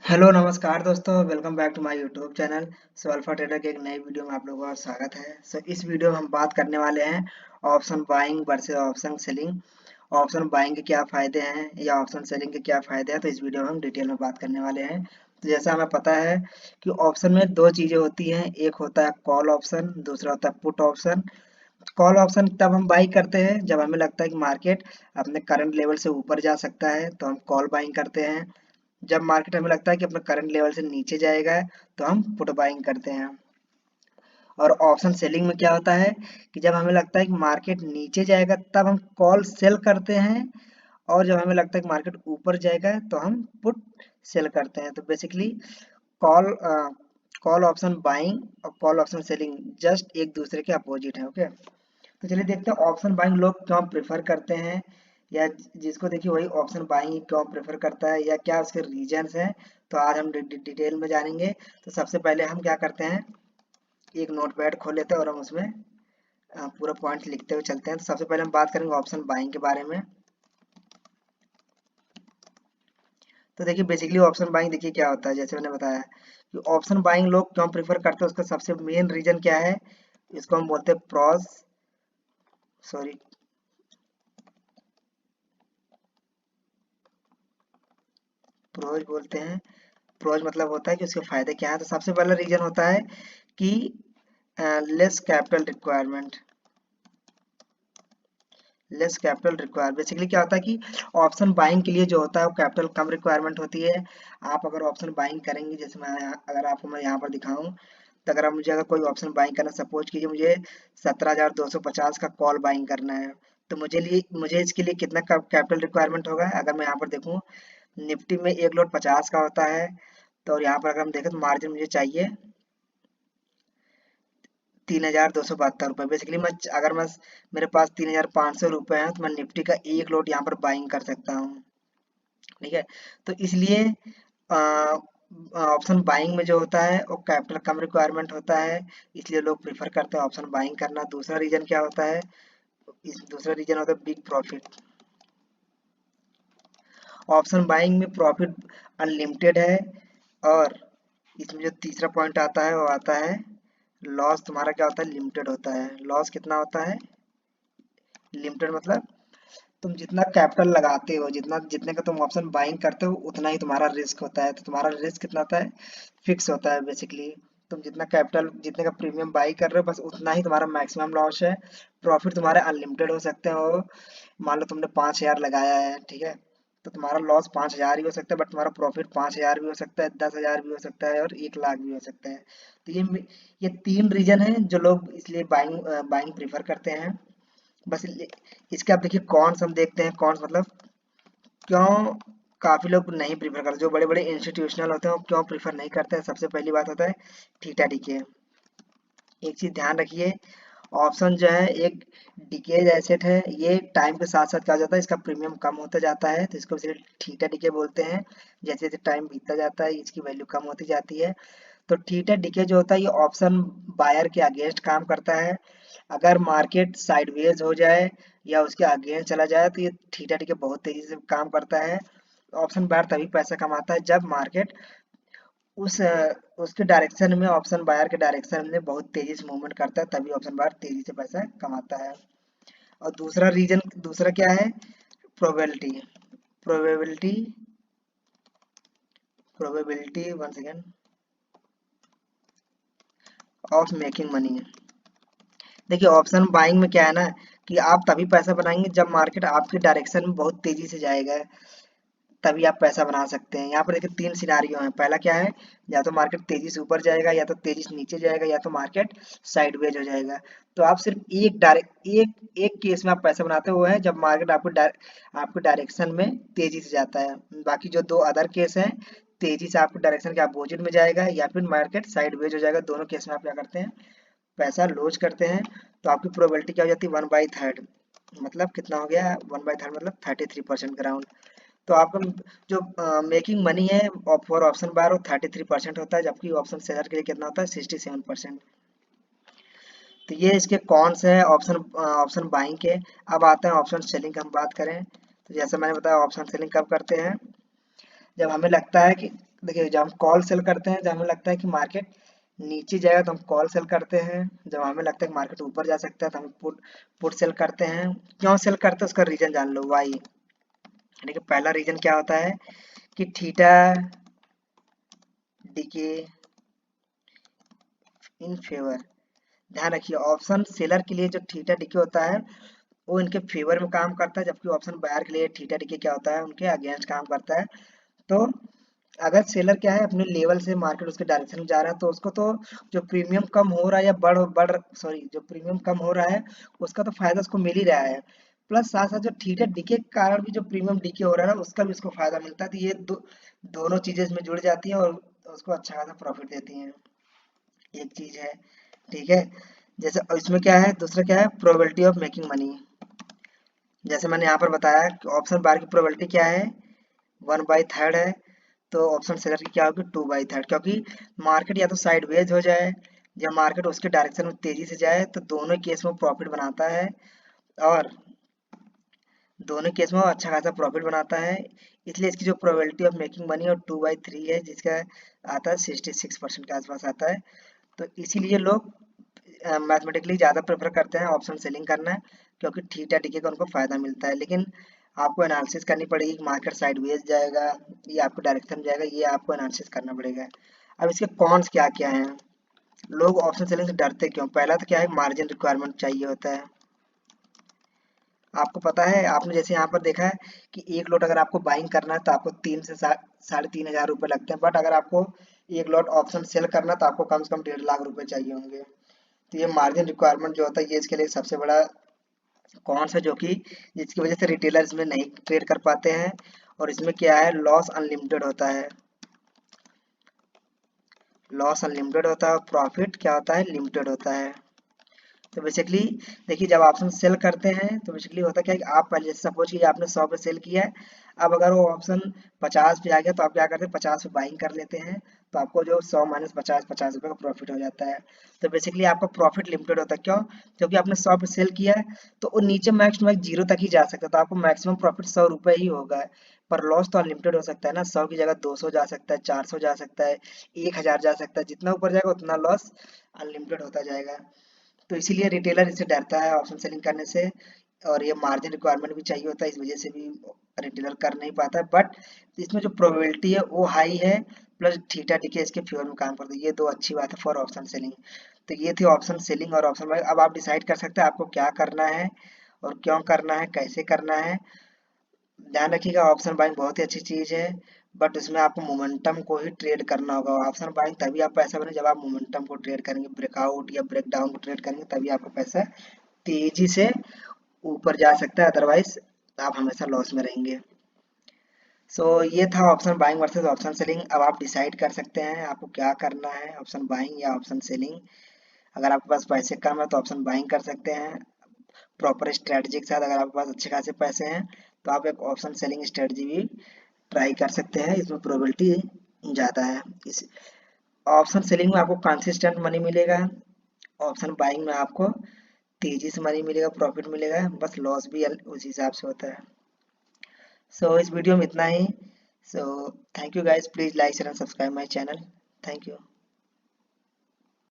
Hello नमस्कार दोस्तों, welcome back to my YouTube channel. Alpha Trader के एक नई वीडियो में आप लोगों का स्वागत है। इस वीडियो में हम बात करने वाले हैं option buying versus option selling. Option buying के क्या फायदे हैं या ऑप्शन सेलिंग के क्या फायदे हैं, तो इस वीडियो में हम डिटेल में बात करने वाले हैं। तो जैसा हमें पता है कि ऑप्शन में दो चीज़ें होती हैं, एक होता है कॉल ऑप्शन, दूसरा होता है पुट ऑप्शन। कॉल ऑप्शन तब हम बाई करते हैं जब हमें लगता है कि मार्केट अपने करंट लेवल से ऊपर जा सकता है, तो हम कॉल बाइंग करते हैं। जब मार्केट हमें लगता है कि अपने करंट लेवल से नीचे जाएगा, तो हम पुट बाइंग करते हैं। और ऑप्शन सेलिंग में क्या होता है कि जब हमें लगता है कि मार्केट नीचे जाएगा, तब हम कॉल सेल करते हैं। और जब हमें लगता है कि मार्केट ऊपर जाएगा, तो हम पुट सेल करते हैं। तो basically call call option buying और कॉल ऑप्शन सेलिंग जस्ट एक दूसरे के अपोजिट है। ओके, तो चलिए देखते हैं ऑप्शन बाइंग लोग क्यों प्रेफर करते हैं, या जिसको देखिए वही ऑप्शन बाइंग क्यों प्रेफर करता है, या क्या उसके रीजंस हैं। तो आज हम डिटेल में जानेंगे। तो सबसे पहले हम क्या करते हैं, एक नोटपैड खोल लेते हैं और हम उसमें पूरा पॉइंट लिखते हुए चलते हैं। तो सबसे पहले हम बात करेंगे ऑप्शन बाइंग के बारे में। तो देखिए बेसिकली ऑप्शन बाइंग देखिए क्या होता है, जैसे मैंने बताया कि ऑप्शन बाइंग लोग क्यों प्रेफर करते हैं, उसका सबसे मेन रीजन क्या है। इसको हम बोलते हैं प्रॉस, सॉरी, प्रोज बोलते हैं। प्रोज मतलब होता है कि उसके फायदे क्या है। तो सबसे पहला रीजन होता है कि less capital requirement. Less capital require basically क्या होता है कि ऑप्शन बाइंग के लिए जो होता है वो कैपिटल कम रिक्वायरमेंट होती है। आप अगर ऑप्शन बाइंग करेंगे, जैसे अगर आपको मैं यहाँ पर दिखाऊं, तो अगर आप मुझे अगर कोई ऑप्शन बाइंग करना, सपोज कीजिए मुझे 17,250 का कॉल बाइंग करना है, तो मुझे इसके लिए कितना कैपिटल रिक्वायरमेंट होगा। अगर मैं यहाँ पर देखूँ, निफ्टी में एक लोट 50 का होता है। तो और यहाँ पर अगर हम देखें तो मार्जिन मुझे चाहिए 3,272 रुपये। बेसिकली अगर मैं मेरे पास 3,500 रुपये हैं, तो मैं निफ्टी का एक लोट यहाँ पर बाइंग कर सकता हूँ। ठीक है, तो इसलिए ऑप्शन बाइंग में जो होता है वो कैपिटल कम रिक्वायरमेंट होता है, इसलिए लोग प्रीफर करते हैं ऑप्शन बाइंग करना। दूसरा रीजन क्या होता है, इस दूसरा रीजन होता है बिग प्रॉफिट। ऑप्शन बाइंग में प्रॉफिट अनलिमिटेड है। और इसमें जो तीसरा पॉइंट आता है वो आता है लॉस तुम्हारा क्या होता है, लिमिटेड होता है। लॉस कितना होता है, लिमिटेड मतलब तुम जितना कैपिटल लगाते हो, जितने का तुम ऑप्शन बाइंग करते हो, उतना ही तुम्हारा रिस्क होता है। तो तुम्हारा रिस्क कितना होता है, फिक्स होता है। बेसिकली तुम जितना कैपिटल, जितने का प्रीमियम बाई कर रहे हो, बस उतना ही तुम्हारा मैक्सिमम लॉस है। प्रॉफिट तुम्हारे अनलिमिटेड हो सकते हो। मान लो तुमने 5,000 लगाया है, ठीक है, तो तुम्हारा लॉस 5,000 ही हो सकता है, बट तुम्हारा प्रॉफिट 5,000 भी हो सकता है, 10,000 भी हो सकता है, और 1 लाख भी हो सकता है। तो ये तीन रीजन है जो लोग इसलिए बाइंग बाइंग प्रीफर करते हैं। बस इसके आप देखिए कॉन्स हम देखते हैं। कॉन्स मतलब क्यों काफी लोग नहीं प्रीफर करते, जो बड़े बड़े इंस्टीट्यूशनल होते हैं वो क्यों प्रीफर नहीं करते हैं। सबसे पहली बात होता है थीटा डीके। एक चीज ध्यान रखिए, ऑप्शन जो है एक डीकेज एसेट है। ये टाइम के साथ साथ क्या हो जाता है, इसका प्रीमियम कम होता जाता है, तो इसको इसलिए थीटा डीके बोलते हैं। जैसे जैसे टाइम बीतता जाता है, इसकी वैल्यू कम होती जाती है। तो थीटा डीके जो होता है, ये ऑप्शन बायर के अगेंस्ट काम करता है। अगर मार्केट साइडवेज हो जाए या उसके अगेंस्ट चला जाए, तो ये थीटा डीके बहुत तेजी से काम करता है। ऑप्शन बायर तभी पैसा कमाता है जब मार्केट उसके डायरेक्शन में, ऑप्शन बायर के डायरेक्शन में बहुत तेजी से मूवमेंट करता है, तभी ऑप्शन बायर तेजी से पैसा कमाता है। और दूसरा क्या है, probability. Probability probability one second of making money है। देखिए ऑप्शन बाइंग में क्या है ना, कि आप तभी पैसा बनाएंगे जब मार्केट आपके डायरेक्शन में बहुत तेजी से जाएगा, तभी आप पैसा बना सकते हैं। यहाँ पर देखिए तीन सिनारियो हैं। पहला क्या है, या तो मार्केट तेजी से ऊपर जाएगा, या तो तेजी से नीचे जाएगा, या तो मार्केट साइडवेज हो जाएगा। तो आप सिर्फ एक केस में आप पैसा बनाते हुए हैं, जब मार्केट आपके डायरेक्शन में तेजी से जाता है। बाकी जो दो अदर केस हैं, तेजी से आपके डायरेक्शन के अपोजिट में जाएगा या फिर मार्केट साइडवेज हो जाएगा, दोनों केस में आप क्या करते हैं, पैसा लॉस करते हैं। तो आपकी प्रोबेबिलिटी क्या हो जाती है, 1/3। मतलब कितना हो गया, 1/3 मतलब 33% ग्राउंड। तो आपका जो मेकिंग मनी है फॉर ऑप्शन बार वो 33% होता है, जबकि ऑप्शन सेलर के लिए कितना होता है, 67%। तो ये इसके कॉन्स है ऑप्शन ऑप्शन बाइंग के। अब आते हैं ऑप्शन सेलिंग की हम बात करें, तो जैसे मैंने बताया ऑप्शन सेलिंग कब करते हैं, जब हमें लगता है कि देखिए जब हम कॉल सेल करते हैं, जब हमें लगता है कि मार्केट नीचे जाएगा तो हम कॉल सेल करते हैं, जब हमें लगता है कि मार्केट ऊपर जा सकता है तो हम पुट सेल करते हैं। क्यों सेल करते हैं उसका रीजन जान लो, वाई। यानी कि पहला रीजन क्या होता है कि थीटा डिके इन फेवर। ध्यान रखिए ऑप्शन सेलर के लिए जो थीटा डिके होता है वो इनके फेवर में काम करता है, जबकि ऑप्शन बायर के लिए थीटा डिके क्या होता है, उनके अगेंस्ट काम करता है। तो अगर सेलर क्या है अपने लेवल से मार्केट उसके डायरेक्शन में जा रहा है तो उसको तो जो प्रीमियम कम हो रहा है या बढ़ बढ़ सॉरी जो प्रीमियम कम हो रहा है उसका तो फायदा उसको मिल ही रहा है। प्लस साथ साथ जो थीटा डिके के कारण भी जो प्रीमियम डिके हो रहा है ना उसका भी उसको फायदा मिलता है। तो ये दोनों चीजें इसमें जुड़ जाती हैं और उसको अच्छा खासा प्रॉफिट देती हैं। एक चीज है, ठीक है। जैसे इसमें क्या है, दूसरा क्या है, प्रोबेबिलिटी ऑफ मेकिंग मनी। जैसे मैंने यहाँ पर बताया कि ऑप्शन बार की प्रोबेबिलिटी क्या है, 1/3 है। तो ऑप्शन सेलर की क्या होगी, 2/3, क्योंकि मार्केट या तो साइडवेज हो जाए या मार्केट उसके डायरेक्शन में तेजी से जाए तो दोनों केस में प्रॉफिट बनाता है। और दोनों केस में वो अच्छा खासा प्रॉफिट बनाता है। इसलिए इसकी जो प्रोबेबिलिटी ऑफ मेकिंग मनी और 2/3 है, जिसका आता है 66% के आसपास आता है। तो इसीलिए लोग मैथमेटिकली ज़्यादा प्रेफर करते हैं ऑप्शन सेलिंग करना, क्योंकि थीटा डिके का उनको फ़ायदा मिलता है। लेकिन आपको एनालिसिस करनी पड़ेगी कि मार्केट साइडवेज जाएगा या आपको डायरेक्शन जाएगा, ये आपको एनालिसिस करना पड़ेगा। अब इसके कॉन्स क्या क्या हैं, लोग ऑप्शन सेलिंग से डरते क्यों? पहला तो क्या है, मार्जिन रिक्वायरमेंट चाहिए होता है। आपको पता है, आपने जैसे यहाँ पर देखा है कि एक लॉट अगर आपको बाइंग करना है तो आपको 3 से 3.5 हजार रुपये लगते हैं, बट अगर आपको एक लॉट ऑप्शन सेल करना है तो आपको कम से कम 1.5 लाख रुपए चाहिए होंगे। तो ये मार्जिन रिक्वायरमेंट जो होता है ये इसके लिए सबसे बड़ा कौन सा, जो कि जिसकी वजह से रिटेलर इसमें नहीं ट्रेड कर पाते हैं। और इसमें क्या है, लॉस अनलिमिटेड होता है। लॉस अनलिमिटेड होता है और प्रॉफिट क्या होता है, लिमिटेड होता है। तो बेसिकली देखिए जब ऑप्शन सेल करते हैं तो बेसिकली होता क्या है कि आप पहले जैसे सपोज कीजिए आपने 100 पे सेल किया है। अब अगर वो ऑप्शन 50 पे आ गया तो आप क्या करते हैं, 50 पे बाइंग कर लेते हैं। तो आपको जो 100 माइनस 50, 50 रुपये का प्रॉफिट हो जाता है। तो बेसिकली आपका प्रॉफिट लिमिटेड होता है, क्यों? क्योंकि आपने 100 पे सेल किया है तो वो नीचे मैक्स टू मैक्स 0 तक ही जा सकता है, तो आपको मैक्सिमम प्रॉफिट 100 रुपये ही होगा। पर लॉस तो अनलिमिटेड हो सकता है ना, 100 की जगह 200 जा सकता है, 400 जा सकता है, 1000 जा सकता है। जितना ऊपर जाएगा उतना लॉस अनलिमिटेड होता जाएगा। तो इसीलिए रिटेलर इससे डरता है ऑप्शन सेलिंग करने से। और ये मार्जिन रिक्वायरमेंट भी चाहिए होता है, इस वजह से भी रिटेलर कर नहीं पाता है। बट इसमें जो प्रोबेबिलिटी है वो हाई है, प्लस थीटा डिके इसके फेवर में काम करता है। ये दो अच्छी बात है फॉर ऑप्शन सेलिंग। तो ये थी ऑप्शन सेलिंग और ऑप्शन बाइंग। अब आप डिसाइड कर सकते हैं आपको क्या करना है और क्यों करना है, कैसे करना है। ध्यान रखिएगा ऑप्शन बाइंग बहुत ही अच्छी चीज है, बट उसमें आपको मोमेंटम को ही ट्रेड करना होगा। ऑप्शन बाइंग तभी आप पैसा बने जब आप मोमेंटम को ट्रेड करेंगे, ब्रेकआउट या ब्रेक डाउन को ट्रेड करेंगे, तभी आपका पैसा तेजी से ऊपर जा सकता है, अदरवाइज आप हमेशा लॉस में रहेंगे। सो ये था option buying versus option selling. अब आप डिसाइड कर सकते हैं आपको क्या करना है, ऑप्शन बाइंग या ऑप्शन सेलिंग। अगर आपके पास पैसे कम है तो ऑप्शन बाइंग कर सकते हैं प्रॉपर स्ट्रेटजी के साथ। अगर आपके पास अच्छे खासे पैसे हैं तो आप एक ऑप्शन सेलिंग स्ट्रेटजी भी ट्राई कर सकते हैं, इसमें प्रोबेबिलिटी ज़्यादा है। इस ऑप्शन सेलिंग में आपको कंसिस्टेंट मनी मिलेगा, ऑप्शन बाइंग में आपको तेजी से मनी मिलेगा, प्रॉफिट मिलेगा, बस लॉस भी उसी हिसाब से होता है। सो इस वीडियो में इतना ही। So thank you guys, please like share and subscribe my channel. Thank you.